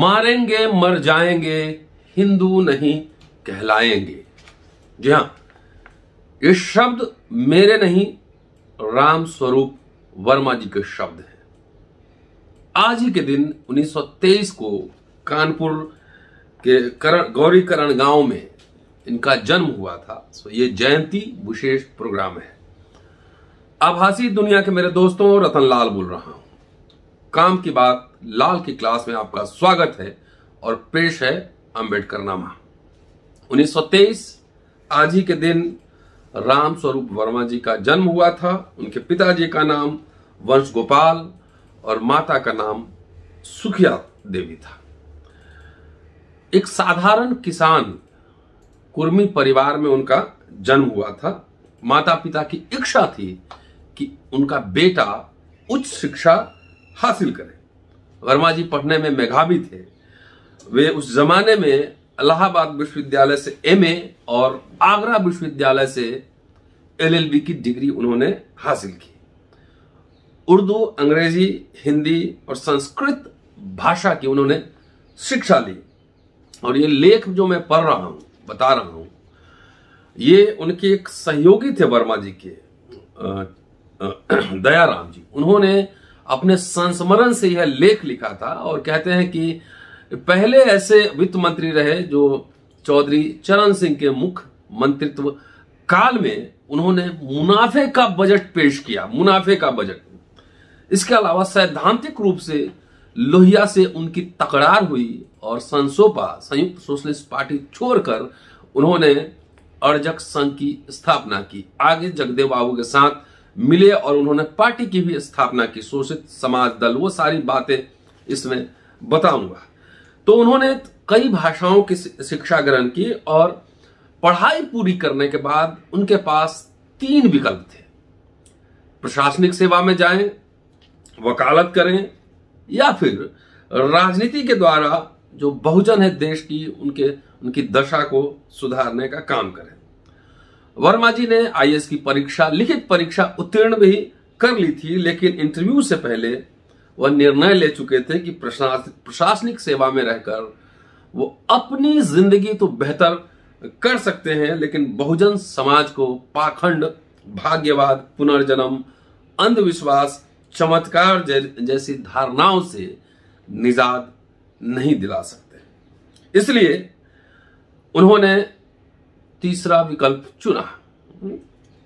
मारेंगे मर जाएंगे, हिंदू नहीं कहलाएंगे। जी हां, ये शब्द मेरे नहीं, राम स्वरूप वर्मा जी के शब्द हैं। आज ही के दिन 1923 को कानपुर के गौरीकरण गांव में इनका जन्म हुआ था। तो ये जयंती विशेष प्रोग्राम है। आभासी दुनिया के मेरे दोस्तों, रतन लाल बोल रहा हूं। काम की बात लाल की क्लास में आपका स्वागत है और पेश है अंबेडकर नामा। 1923 आज ही के दिन राम स्वरूप वर्मा जी का जन्म हुआ था। उनके पिताजी का नाम वंश गोपाल और माता का नाम सुखिया देवी था। एक साधारण किसान कुर्मी परिवार में उनका जन्म हुआ था। माता पिता की इच्छा थी कि उनका बेटा उच्च शिक्षा हासिल करे। वर्मा जी पढ़ने में मेधावी थे। वे उस जमाने में इलाहाबाद विश्वविद्यालय से एमए और आगरा विश्वविद्यालय से एलएलबी की डिग्री उन्होंने हासिल की। उर्दू, अंग्रेजी, हिंदी और संस्कृत भाषा की उन्होंने शिक्षा ली। और ये लेख जो मैं पढ़ रहा हूं, बता रहा हूं, ये उनके एक सहयोगी थे वर्मा जी के, दयाराम जी। उन्होंने अपने संस्मरण से यह लेख लिखा था और कहते हैं कि पहले ऐसे वित्त मंत्री रहे जो चौधरी चरण सिंह के मुख्य मंत्रित्व काल में उन्होंने मुनाफे का बजट पेश किया। मुनाफे का बजट। इसके अलावा सैद्धांतिक रूप से लोहिया से उनकी तकरार हुई और संसोपा, संयुक्त सोशलिस्ट पार्टी छोड़कर उन्होंने अर्जक संघ की स्थापना की। आगे जगदेव बाबू के साथ मिले और उन्होंने पार्टी की भी स्थापना की, शोषित समाज दल। वो सारी बातें इसमें बताऊंगा। तो उन्होंने कई भाषाओं की शिक्षा ग्रहण की और पढ़ाई पूरी करने के बाद उनके पास 3 विकल्प थे। प्रशासनिक सेवा में जाएं, वकालत करें या फिर राजनीति के द्वारा जो बहुजन है देश की, उनकी दशा को सुधारने का काम करें। वर्मा जी ने आईएएस की परीक्षा, लिखित परीक्षा उत्तीर्ण भी कर ली थी, लेकिन इंटरव्यू से पहले वह निर्णय ले चुके थे कि प्रशासनिक सेवा में रहकर वो अपनी जिंदगी तो बेहतर कर सकते हैं, लेकिन बहुजन समाज को पाखंड, भाग्यवाद, पुनर्जन्म, अंधविश्वास, चमत्कार जैसी धारणाओं से निजात नहीं दिला सकते। इसलिए उन्होंने तीसरा विकल्प चुना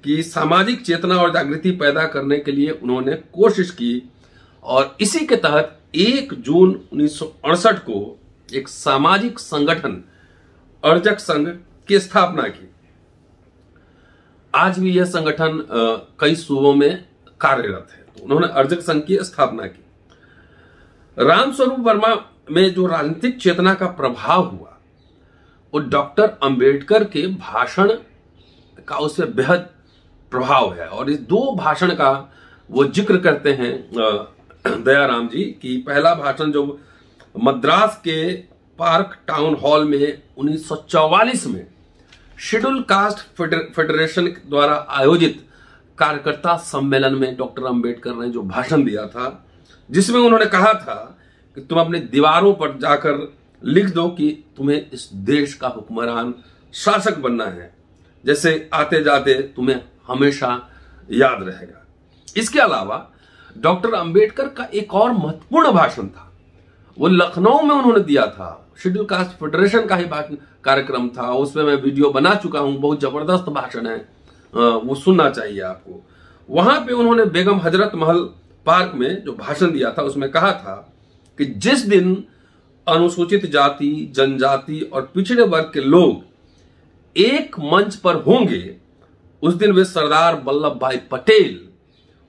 कि सामाजिक चेतना और जागृति पैदा करने के लिए उन्होंने कोशिश की और इसी के तहत 1 जून 1968 को एक सामाजिक संगठन अर्जक संघ की स्थापना की। आज भी यह संगठन कई सूबों में कार्यरत है। तो उन्होंने अर्जक संघ की स्थापना की। रामस्वरूप वर्मा में जो राजनीतिक चेतना का प्रभाव हुआ वो डॉक्टर अंबेडकर के भाषण का उसमें बेहद प्रभाव है। और इस 2 भाषण का वो जिक्र करते हैं दयाराम जी की। पहला भाषण जो मद्रास के पार्क टाउन हॉल में 1944 में शेड्यूल कास्ट फेडरेशन द्वारा आयोजित कार्यकर्ता सम्मेलन में डॉक्टर अंबेडकर ने जो भाषण दिया था, जिसमें उन्होंने कहा था कि तुम अपने दीवारों पर जाकर लिख दो कि तुम्हें इस देश का हुक्मरान, शासक बनना है, जैसे आते जाते तुम्हें हमेशा याद रहेगा। इसके अलावा डॉक्टर अंबेडकर का एक और महत्वपूर्ण भाषण था, वो लखनऊ में उन्होंने दिया था। शेड्यूल कास्ट फेडरेशन का ही कार्यक्रम था, उसमें मैं वीडियो बना चुका हूं। बहुत जबरदस्त भाषण है, वो सुनना चाहिए आपको। वहां पे उन्होंने बेगम हजरत महल पार्क में जो भाषण दिया था उसमें कहा था कि जिस दिन अनुसूचित जाति, जनजाति और पिछड़े वर्ग के लोग एक मंच पर होंगे, उस दिन वे सरदार वल्लभ भाई पटेल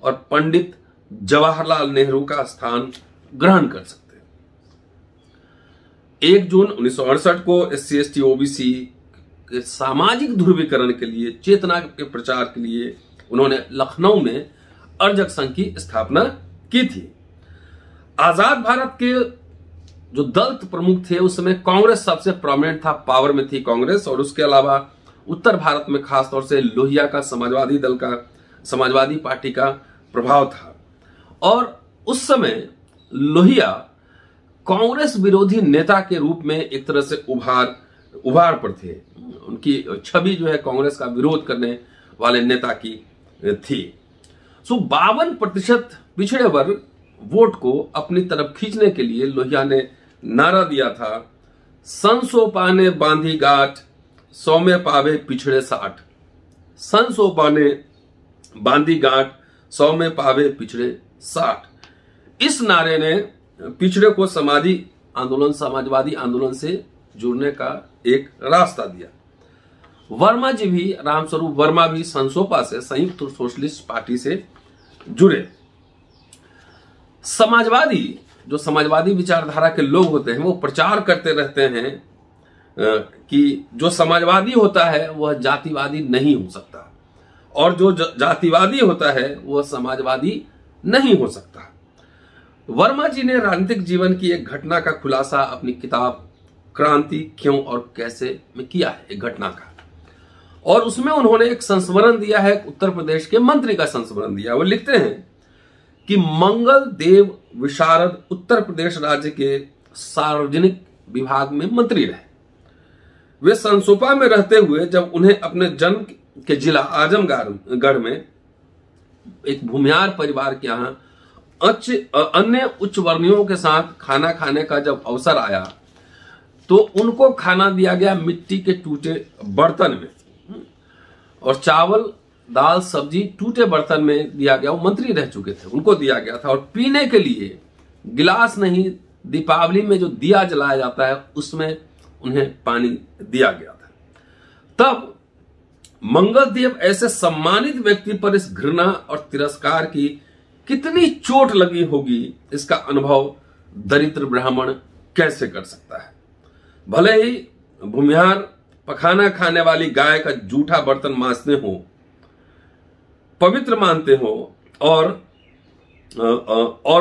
और पंडित जवाहरलाल नेहरू का स्थान ग्रहण कर सकते हैं। 1 जून 1968 को SC/ST OBC के सामाजिक ध्रुवीकरण के लिए, चेतना के प्रचार के लिए उन्होंने लखनऊ में अर्जक संघ की स्थापना की थी। आजाद भारत के जो दलित प्रमुख थे उस समय कांग्रेस सबसे प्रोमिनेंट था, पावर में थी कांग्रेस। और उसके अलावा उत्तर भारत में खासतौर से लोहिया का समाजवादी पार्टी का प्रभाव था। और उस समय लोहिया कांग्रेस विरोधी नेता के रूप में एक तरह से उभार पर थे। उनकी छवि जो है कांग्रेस का विरोध करने वाले नेता की थी। 52% पिछड़े वर्ग वोट को अपनी तरफ खींचने के लिए लोहिया ने नारा दिया था, 100 पाने बांधी गांठ, 100 में पावे पिछड़े 60। 100 पाने बांधी गांठ, 100 में पावे पिछड़े 60। इस नारे ने पिछड़े को समाजवादी आंदोलन से जुड़ने का एक रास्ता दिया। वर्मा जी भी, रामस्वरूप वर्मा भी संसोपा से, संयुक्त सोशलिस्ट पार्टी से जुड़े। समाजवादी विचारधारा के लोग होते हैं वो प्रचार करते रहते हैं कि जो समाजवादी होता है वह जातिवादी नहीं हो सकता, और जो जातिवादी होता है वह समाजवादी नहीं हो सकता। वर्मा जी ने राजनीतिक जीवन की एक घटना का खुलासा अपनी किताब क्रांति क्यों और कैसे में किया है, एक घटना का, और उसमें उन्होंने एक संस्मरण दिया है, उत्तर प्रदेश के मंत्री का संस्मरण दिया। वो लिखते हैं कि मंगल देव विशारद उत्तर प्रदेश राज्य के सार्वजनिक विभाग में मंत्री रहे। वे संसोपा में रहते हुए जब उन्हें अपने जन्म के जिला आजमगढ़ में एक भूमिहार परिवार के यहाँ अन्य उच्च वर्णियों के साथ खाना खाने का जब अवसर आया तो उनको खाना दिया गया मिट्टी के टूटे बर्तन में, और चावल दाल सब्जी टूटे बर्तन में दिया गया। वो मंत्री रह चुके थे, उनको दिया गया था, और पीने के लिए गिलास नहीं, दीपावली में जो दिया जलाया जाता है उसमें उन्हें पानी दिया गया था। तब मंगलदेव ऐसे सम्मानित व्यक्ति पर इस घृणा और तिरस्कार की कितनी चोट लगी होगी, इसका अनुभव दरिद्र ब्राह्मण कैसे कर सकता है। भले ही भूमिहार पखाना खाने वाली गाय का जूठा बर्तन मांजते हो, पवित्र मानते हो, और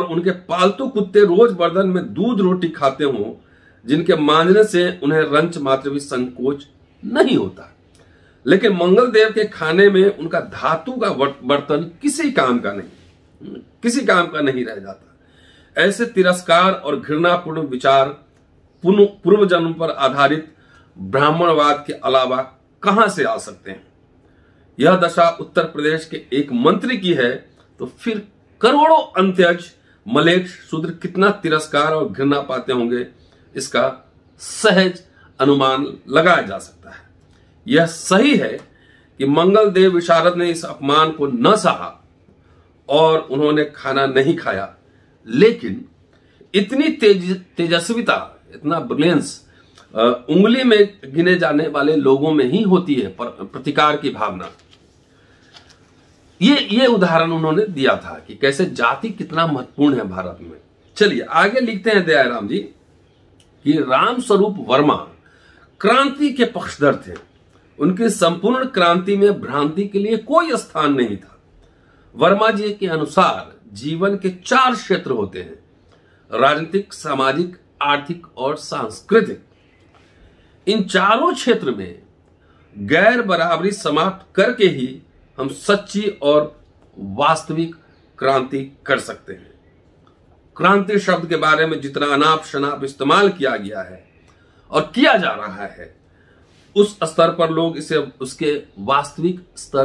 उनके पालतू कुत्ते रोज बर्तन में दूध रोटी खाते हो, जिनके मांजने से उन्हें रंच मात्र भी संकोच नहीं होता, लेकिन मंगलदेव के खाने में उनका धातु का बर्तन किसी काम का नहीं रह जाता। ऐसे तिरस्कार और घृणापूर्ण विचार पूर्व जन्म पर आधारित ब्राह्मणवाद के अलावा कहां से आ सकते हैं। यह दशा उत्तर प्रदेश के एक मंत्री की है तो फिर करोड़ों अंत्यज मलेच्छ शूद्र कितना तिरस्कार और घृणा पाते होंगे, इसका सहज अनुमान लगाया जा सकता है। यह सही है कि मंगलदेव विशारद ने इस अपमान को न सहा और उन्होंने खाना नहीं खाया, लेकिन इतनी तेजस्विता, इतना ब्रिलियंस उंगली में गिने जाने वाले लोगों में ही होती है, प्रतिकार की भावना। ये उदाहरण उन्होंने दिया था कि कैसे जाति कितना महत्वपूर्ण है भारत में। चलिए आगे लिखते हैं दयाराम जी कि रामस्वरूप वर्मा क्रांति के पक्षधर थे। उनकी संपूर्ण क्रांति में भ्रांति के लिए कोई स्थान नहीं था। वर्मा जी के अनुसार जीवन के 4 क्षेत्र होते हैं, राजनीतिक, सामाजिक, आर्थिक और सांस्कृतिक। इन चारों क्षेत्र में गैर बराबरी समाप्त करके ही हम सच्ची और वास्तविक क्रांति कर सकते हैं। क्रांति शब्द के बारे में जितना अनाप शनाप इस्तेमाल किया गया है और किया जा रहा है, उस स्तर पर लोग इसे उसके वास्तविक स्तर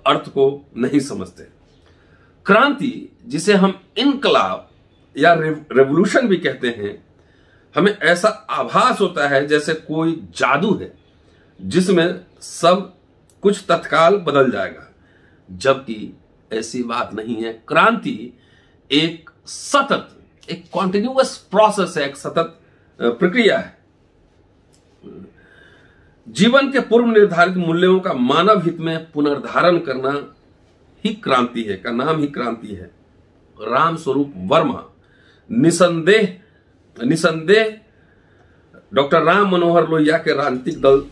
अर्थ को नहीं समझते। क्रांति, जिसे हम इनकलाब या रेवोल्यूशन भी कहते हैं, हमें ऐसा आभास होता है जैसे कोई जादू है जिसमें सब कुछ तत्काल बदल जाएगा, जबकि ऐसी बात नहीं है। क्रांति एक सतत, एक कॉन्टिन्यूअस प्रोसेस है, एक सतत प्रक्रिया है। जीवन के पूर्व निर्धारित मूल्यों का मानव हित में पुनर्धारण करना ही क्रांति है, का नाम ही क्रांति है। रामस्वरूप वर्मा निसंदेह डॉक्टर राम मनोहर लोहिया के राजनीतिक दल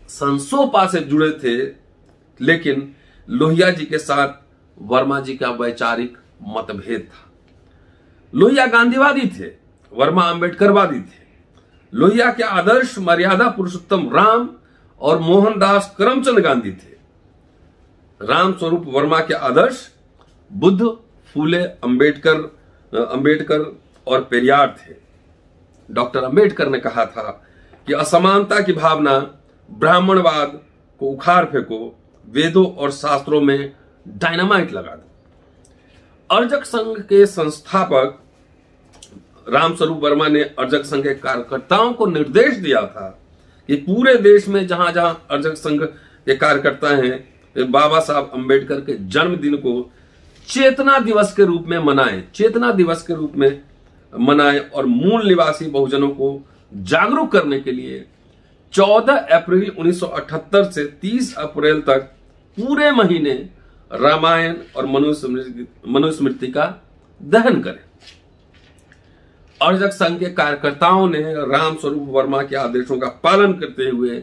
संसोपा से जुड़े थे, लेकिन लोहिया जी के साथ वर्मा जी का वैचारिक मतभेद था। लोहिया गांधीवादी थे, वर्मा अंबेडकरवादी थे। लोहिया के आदर्श मर्यादा पुरुषोत्तम राम और मोहनदास करमचंद गांधी थे। रामस्वरूप वर्मा के आदर्श बुद्ध, फूले, अंबेडकर और पेरियार थे। डॉक्टर अंबेडकर ने कहा था कि असमानता की भावना, ब्राह्मणवाद को उखाड़ फेंको, वेदों और शास्त्रों में डायनामाइट लगा दो। अर्जक संघ के संस्थापक रामस्वरूप वर्मा ने अर्जक संघ के कार्यकर्ताओं को निर्देश दिया था कि पूरे देश में जहां जहां अर्जक संघ के कार्यकर्ता हैं, वे बाबा साहब अंबेडकर के जन्मदिन को चेतना दिवस के रूप में मनाएं और मूल निवासी बहुजनों को जागरूक करने के लिए 14 अप्रैल 1978 से 30 अप्रैल तक पूरे महीने रामायण और मनुस्मृति का दहन करें। अर्जक संघ के कार्यकर्ताओं ने रामस्वरूप वर्मा के आदेशों का पालन करते हुए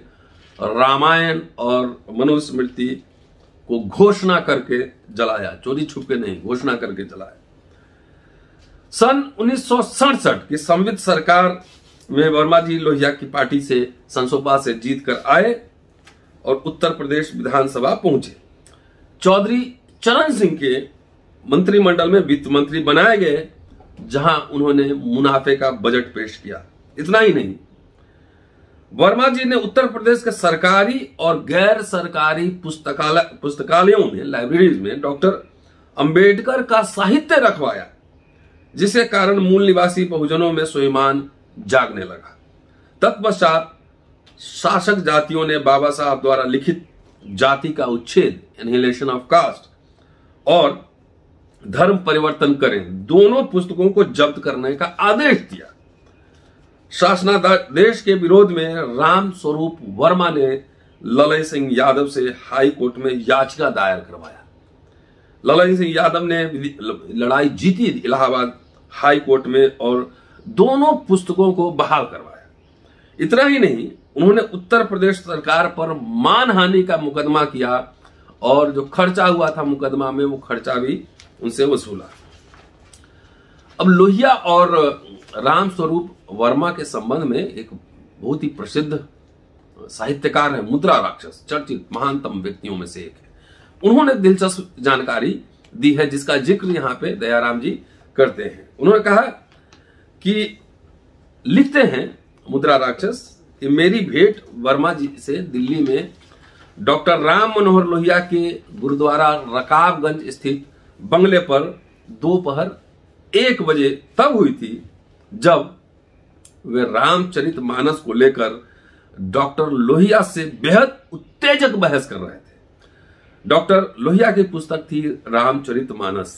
रामायण और मनुस्मृति को घोषणा करके जलाया, चोरी छुपके नहीं, घोषणा करके जलाया। सन 1967 की संवित सरकार में वर्मा जी लोहिया की पार्टी से संसोपा से जीत कर आए और उत्तर प्रदेश विधानसभा पहुंचे। चौधरी चरण सिंह के मंत्रिमंडल में वित्त मंत्री बनाए गए, जहां उन्होंने मुनाफे का बजट पेश किया। इतना ही नहीं, वर्मा जी ने उत्तर प्रदेश के सरकारी और गैर सरकारी पुस्तकालयों में, लाइब्रेरीज में डॉक्टर अंबेडकर का साहित्य रखवाया, जिसके कारण मूल निवासी बहुजनों में स्वाभिमान जागने लगा। तत्पश्चात शासक जातियों ने बाबा साहब द्वारा लिखित जाति का उच्छेद, एनिहिलेशन ऑफ कास्ट, और धर्म परिवर्तन करें, दोनों पुस्तकों को जब्त करने का आदेश दिया। शासनादेश के विरोध में रामस्वरूप वर्मा ने ललय सिंह यादव से हाई कोर्ट में याचिका दायर करवाया। ललय सिंह यादव ने लड़ाई जीती इलाहाबाद हाई कोर्ट में और दोनों पुस्तकों को बहाल करवाया। इतना ही नहीं, उन्होंने उत्तर प्रदेश सरकार पर मानहानि का मुकदमा किया और जो खर्चा हुआ था मुकदमा में, वो खर्चा भी उनसे वसूला। अब लोहिया और रामस्वरूप वर्मा के संबंध में एक बहुत ही प्रसिद्ध साहित्यकार है मुद्रा राक्षस, चर्चित महानतम व्यक्तियों में से एक है। उन्होंने दिलचस्प जानकारी दी है, जिसका जिक्र यहां पे दयाराम जी करते हैं। उन्होंने कहा कि लिखते हैं मुद्रा राक्षस कि मेरी भेंट वर्मा जी से दिल्ली में डॉक्टर राम मनोहर लोहिया के गुरुद्वारा रकाबगंज स्थित बंगले पर दोपहर 1 बजे तब हुई थी, जब वे रामचरितमानस को लेकर डॉक्टर लोहिया से बेहद उत्तेजक बहस कर रहे थे। डॉक्टर लोहिया की पुस्तक थी रामचरितमानस।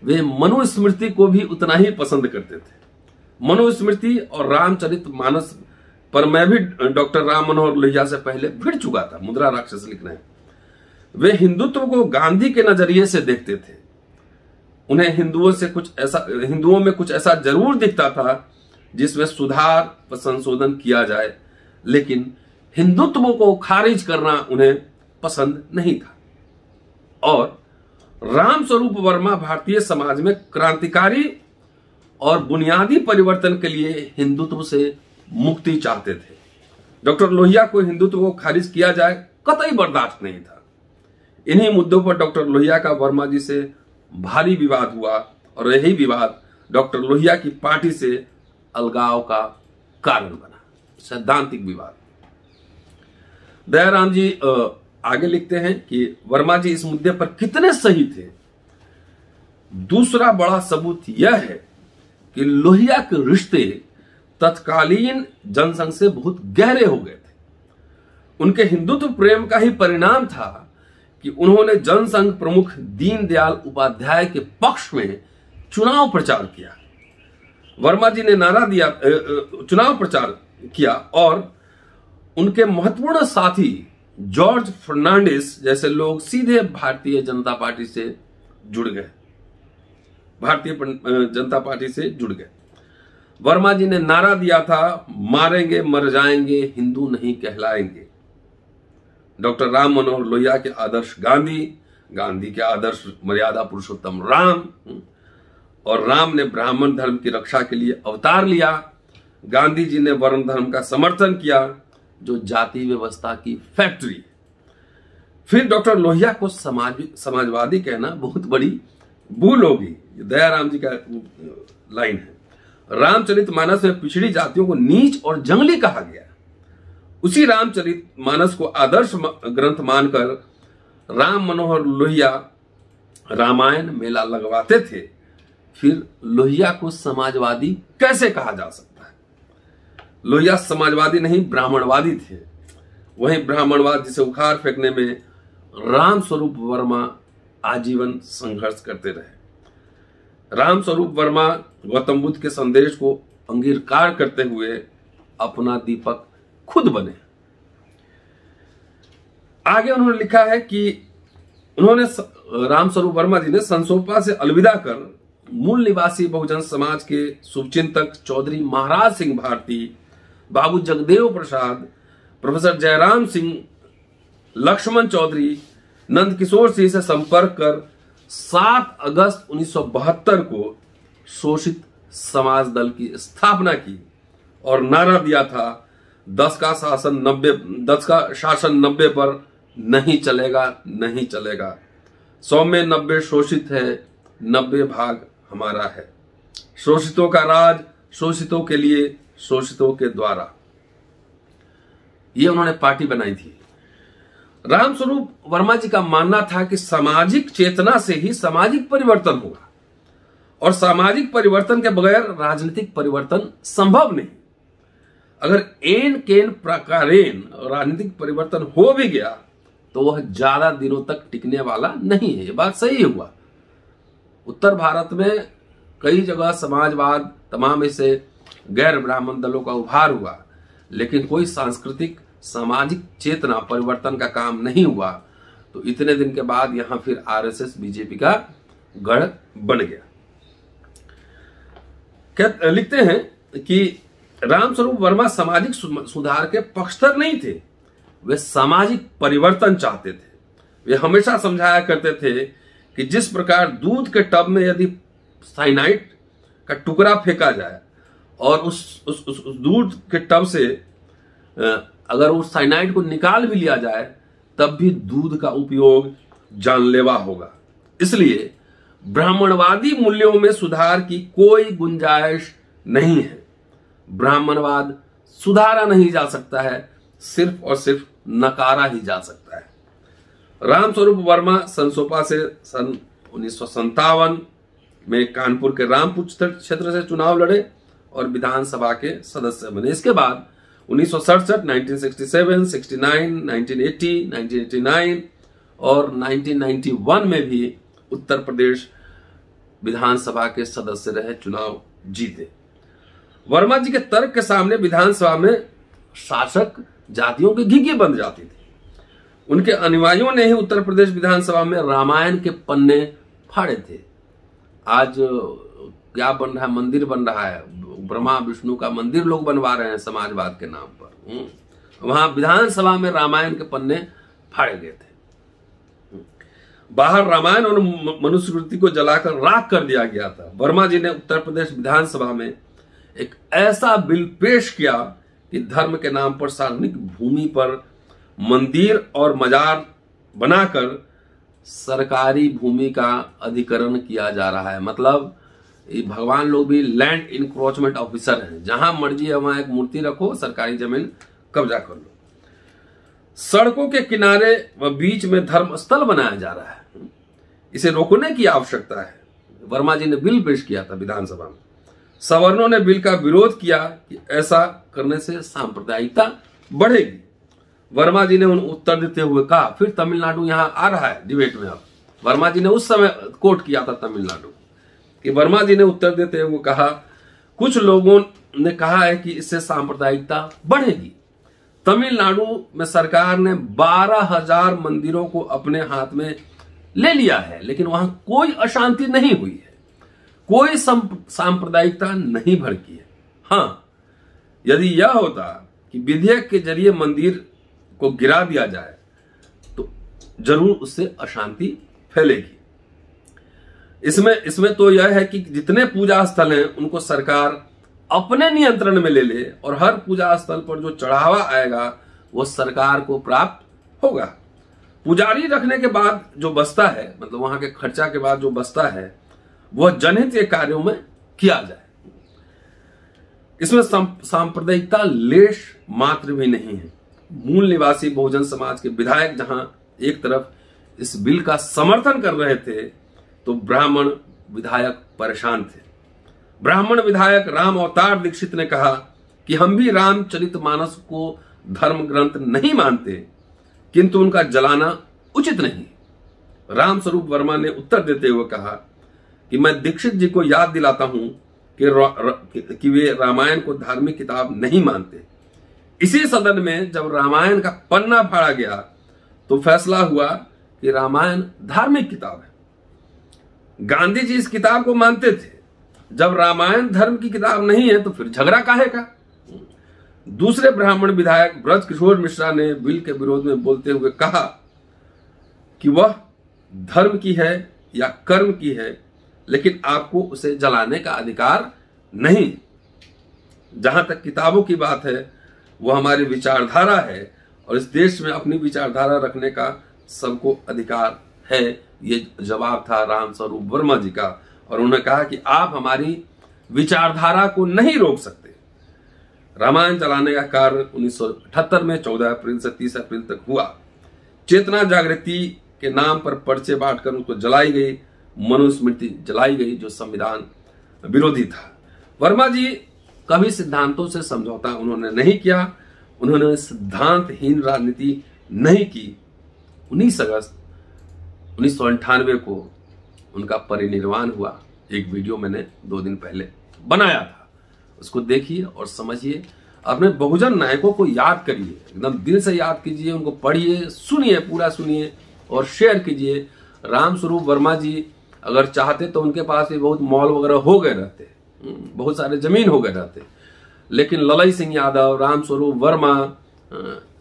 वे मनुस्मृति को भी उतना ही पसंद करते थे। मनुस्मृति और रामचरितमानस पर मैं भी डॉक्टर राम मनोहर लोहिया से पहले भिड़ चुका था। मुद्रा राक्षस लिख रहे हैं। वे हिंदुत्व को गांधी के नजरिए से देखते थे। उन्हें हिंदुओं में कुछ ऐसा जरूर दिखता था जिसमें सुधार व संशोधन किया जाए, लेकिन हिंदुत्व को खारिज करना उन्हें पसंद नहीं था। और रामस्वरूप वर्मा भारतीय समाज में क्रांतिकारी और बुनियादी परिवर्तन के लिए हिंदुत्व से मुक्ति चाहते थे। डॉक्टर लोहिया को हिंदुत्व को खारिज किया जाए कतई बर्दाश्त नहीं था। इन्हीं मुद्दों पर डॉक्टर लोहिया का वर्मा जी से भारी विवाद हुआ और यही विवाद डॉक्टर लोहिया की पार्टी से अलगाव का कारण बना, सैद्धांतिक विवाद। दयाराम जी आगे लिखते हैं कि वर्मा जी इस मुद्दे पर कितने सही थे। दूसरा बड़ा सबूत यह है कि लोहिया के रिश्ते तत्कालीन जनसंघ से बहुत गहरे हो गए थे। उनके हिंदुत्व प्रेम का ही परिणाम था कि उन्होंने जनसंघ प्रमुख दीनदयाल उपाध्याय के पक्ष में चुनाव प्रचार किया। वर्मा जी ने चुनाव प्रचार किया और उनके महत्वपूर्ण साथी जॉर्ज फर्नांडिस जैसे लोग सीधे भारतीय जनता पार्टी से जुड़ गए। वर्मा जी ने नारा दिया था, मारेंगे मर जाएंगे, हिंदू नहीं कहलाएंगे। डॉक्टर राम मनोहर लोहिया के आदर्श गांधी के आदर्श मर्यादा पुरुषोत्तम राम, और राम ने ब्राह्मण धर्म की रक्षा के लिए अवतार लिया। गांधी जी ने वर्ण धर्म का समर्थन किया, जो जाति व्यवस्था की फैक्ट्री। फिर डॉक्टर लोहिया को समाजवादी कहना बहुत बड़ी भूल होगी। दयाराम जी का लाइन है। रामचरितमानस में पिछड़ी जातियों को नीच और जंगली कहा गया। उसी रामचरितमानस को आदर्श ग्रंथ मानकर राम मनोहर लोहिया रामायण मेला लगवाते थे। फिर लोहिया को समाजवादी कैसे कहा जा सकता है? लोहिया समाजवादी नहीं, ब्राह्मणवादी थे। वहीं ब्राह्मणवाद जिसे उखाड़ फेंकने में राम स्वरूप वर्मा आजीवन संघर्ष करते रहे। राम स्वरूप वर्मा गौतम बुद्ध के संदेश को अंगीकार करते हुए अपना दीपक खुद बने। आगे उन्होंने लिखा है कि उन्होंने राम स्वरूप वर्मा जी ने संसोपा से अलविदा कर मूल निवासी बहुजन समाज के शुभचिंतक चौधरी महाराज सिंह भारती, बाबू जगदेव प्रसाद, प्रोफेसर जयराम सिंह, लक्ष्मण चौधरी, नंद किशोर सिंह से संपर्क कर 7 अगस्त 1972 को शोषित समाज दल की स्थापना की और नारा दिया था 10 का शासन 90 पर नहीं चलेगा, नहीं चलेगा। 100 में 90 शोषित है, 90 भाग हमारा है। शोषितों का राज, शोषितों के लिए, शोषितों के द्वारा। ये उन्होंने पार्टी बनाई थी। रामस्वरूप वर्मा जी का मानना था कि सामाजिक चेतना से ही सामाजिक परिवर्तन होगा और सामाजिक परिवर्तन के बगैर राजनीतिक परिवर्तन संभव नहीं। अगर एन केन प्रकारेण राजनीतिक परिवर्तन हो भी गया तो वह ज्यादा दिनों तक टिकने वाला नहीं है। ये बात सही हुआ। उत्तर भारत में कई जगह समाजवाद, तमाम ऐसे गैर ब्राह्मण दलों का उभार हुआ, लेकिन कोई सांस्कृतिक सामाजिक चेतना परिवर्तन का काम नहीं हुआ। तो इतने दिन के बाद यहां फिर आरएसएस बीजेपी का गढ़ बन गया। क्या लिखते हैं कि रामस्वरूप वर्मा सामाजिक सुधार के पक्षधर नहीं थे, वे सामाजिक परिवर्तन चाहते थे। वे हमेशा समझाया करते थे कि जिस प्रकार दूध के टब में यदि साइनाइड का टुकड़ा फेंका जाए और उस दूध के टब से अगर उस साइनाइड को निकाल भी लिया जाए तब भी दूध का उपयोग जानलेवा होगा। इसलिए ब्राह्मणवादी मूल्यों में सुधार की कोई गुंजाइश नहीं है। ब्राह्मणवाद सुधारा नहीं जा सकता है, सिर्फ और सिर्फ नकारा ही जा सकता है। रामस्वरूप वर्मा संसोपा से सन 1957 में कानपुर के रामपुर क्षेत्र से चुनाव लड़े और विधानसभा के सदस्य बने। इसके बाद 1967, 1967, 69, 1980, 1989 और 1991 में भी उत्तर प्रदेश विधानसभा के सदस्य रहे, चुनाव जीते। वर्मा जी के तर्क के सामने विधानसभा में शासक जातियों की घिघी बंध जाती थी। उनके अनुयायियों ने ही उत्तर प्रदेश विधानसभा में रामायण के पन्ने फाड़े थे। आज क्या बन रहा है? मंदिर बन रहा है, ब्रह्मा विष्णु का मंदिर लोग बनवा रहे हैं समाजवाद के नाम पर। वहां विधानसभा में रामायण के पन्ने फाड़े गए थे। बाहर रामायण और मनुस्मृति को जलाकर राख कर दिया गया था। वर्मा जी ने उत्तर प्रदेश विधानसभा में एक ऐसा बिल पेश किया कि धर्म के नाम पर सार्वजनिक भूमि पर मंदिर और मजार बनाकर सरकारी भूमि का अधिकरण किया जा रहा है। मतलब भगवान लोग भी लैंड इंक्रोचमेंट ऑफिसर हैं। जहां मर्जी है वहां एक मूर्ति रखो, सरकारी जमीन कब्जा कर लो। सड़कों के किनारे व बीच में धर्म स्थल बनाया जा रहा है। इसे रोकने की आवश्यकता है। वर्मा जी ने बिल पेश किया था विधानसभा में। सवर्णों ने बिल का विरोध किया कि ऐसा करने से सांप्रदायिकता बढ़ेगी। वर्मा जी ने उन उत्तर देते हुए कहा, फिर तमिलनाडु यहां आ रहा है डिबेट में। अब वर्मा जी ने उस समय कोट किया था तमिलनाडु कि वर्मा जी ने उत्तर देते हुए कहा, कुछ लोगों ने कहा है कि इससे सांप्रदायिकता बढ़ेगी। तमिलनाडु में सरकार ने 12,000 मंदिरों को अपने हाथ में ले लिया है, लेकिन वहां कोई अशांति नहीं हुई है, कोई सांप्रदायिकता नहीं भड़की है। हां, यदि यह होता कि विधेयक के जरिए मंदिर को गिरा दिया जाए तो जरूर उससे अशांति फैलेगी। इसमें तो यह है कि जितने पूजा स्थल हैं उनको सरकार अपने नियंत्रण में ले ले और हर पूजा स्थल पर जो चढ़ावा आएगा वो सरकार को प्राप्त होगा। पुजारी रखने के बाद जो बचता है, मतलब वहां के खर्चा के बाद जो बचता है, वह जनहित के कार्यों में किया जाए। इसमें सांप्रदायिकता लेश मात्र भी नहीं है। मूल निवासी बहुजन समाज के विधायक जहां एक तरफ इस बिल का समर्थन कर रहे थे, तो ब्राह्मण विधायक परेशान थे। ब्राह्मण विधायक राम अवतार दीक्षित ने कहा कि हम भी रामचरितमानस को धर्म ग्रंथ नहीं मानते, किंतु उनका जलाना उचित नहीं। रामस्वरूप वर्मा ने उत्तर देते हुए कहा कि मैं दीक्षित जी को याद दिलाता हूं कि वे रामायण को धार्मिक किताब नहीं मानते। इसी सदन में जब रामायण का पन्ना फाड़ा गया तो फैसला हुआ कि रामायण धार्मिक किताब है। गांधी जी इस किताब को मानते थे। जब रामायण धर्म की किताब नहीं है तो फिर झगड़ा काहे का। दूसरे ब्राह्मण विधायक ब्रज किशोर मिश्रा ने बिल के विरोध में बोलते हुए कहा कि वह धर्म की है या कर्म की है, लेकिन आपको उसे जलाने का अधिकार नहीं। जहां तक किताबों की बात है, वह हमारी विचारधारा है और इस देश में अपनी विचारधारा रखने का सबको अधिकार है। ये जवाब था रामस्वरूप वर्मा जी का, और उन्होंने कहा कि आप हमारी विचारधारा को नहीं रोक सकते। रामायण जलाने का कार्य 1978 में 14 अप्रैल से 30 अप्रैल तक हुआ। चेतना जागृति के नाम पर पर्चे बांटकर उसको जलाई गई, मनुस्मृति जलाई गई जो संविधान विरोधी था। वर्मा जी कभी सिद्धांतों से समझौता उन्होंने नहीं किया। उन्होंने सिद्धांतहीन राजनीति नहीं की। 19 अगस्त 1998 को उनका परिनिर्वाण हुआ। एक वीडियो मैंने 2 दिन पहले बनाया था, उसको देखिए और समझिए। अपने बहुजन नायकों को याद करिए, एकदम दिल से याद कीजिए, उनको पढ़िए, सुनिए, पूरा सुनिए और शेयर कीजिए। रामस्वरूप वर्मा जी अगर चाहते तो उनके पास भी बहुत मॉल वगैरह हो गए रहते, बहुत सारे जमीन हो गए रहते, लेकिन ललई सिंह यादव, रामस्वरूप वर्मा,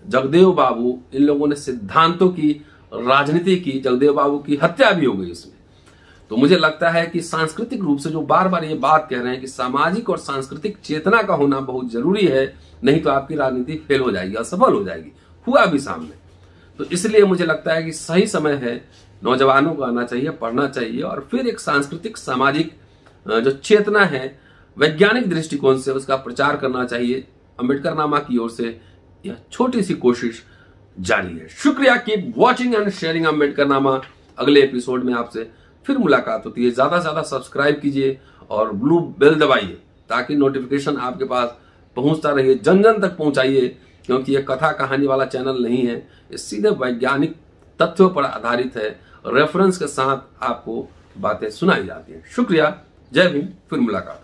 जगदेव बाबू, इन लोगों ने सिद्धांतों की राजनीति की। जगदेव बाबू की हत्या भी हो गई इसमें। तो मुझे लगता है कि सांस्कृतिक रूप से जो बार बार ये बात कह रहे हैं कि सामाजिक और सांस्कृतिक चेतना का होना बहुत जरूरी है, नहीं तो आपकी राजनीति फेल हो जाएगी, असफल हो जाएगी। हुआ भी सामने। तो इसलिए मुझे लगता है कि सही समय है, नौजवानों को आना चाहिए, पढ़ना चाहिए और फिर एक सांस्कृतिक सामाजिक जो चेतना है वैज्ञानिक दृष्टिकोण से उसका प्रचार करना चाहिए। अम्बेडकर नामा की ओर से यह छोटी सी कोशिश जारी है। शुक्रिया। Keep watching and sharing Ambedkar नामा। अगले एपिसोड में आपसे फिर मुलाकात होती है। ज्यादा से ज्यादा सब्सक्राइब कीजिए और ब्लू बेल दबाइए ताकि नोटिफिकेशन आपके पास पहुंचता रहे। जन जन तक पहुंचाइए, क्योंकि यह कथा कहानी वाला चैनल नहीं है, ये सीधे वैज्ञानिक तथ्यों पर आधारित है। रेफरेंस के साथ आपको बातें सुनाई जाती हैं। शुक्रिया। जय भीम। फिर मुलाकात।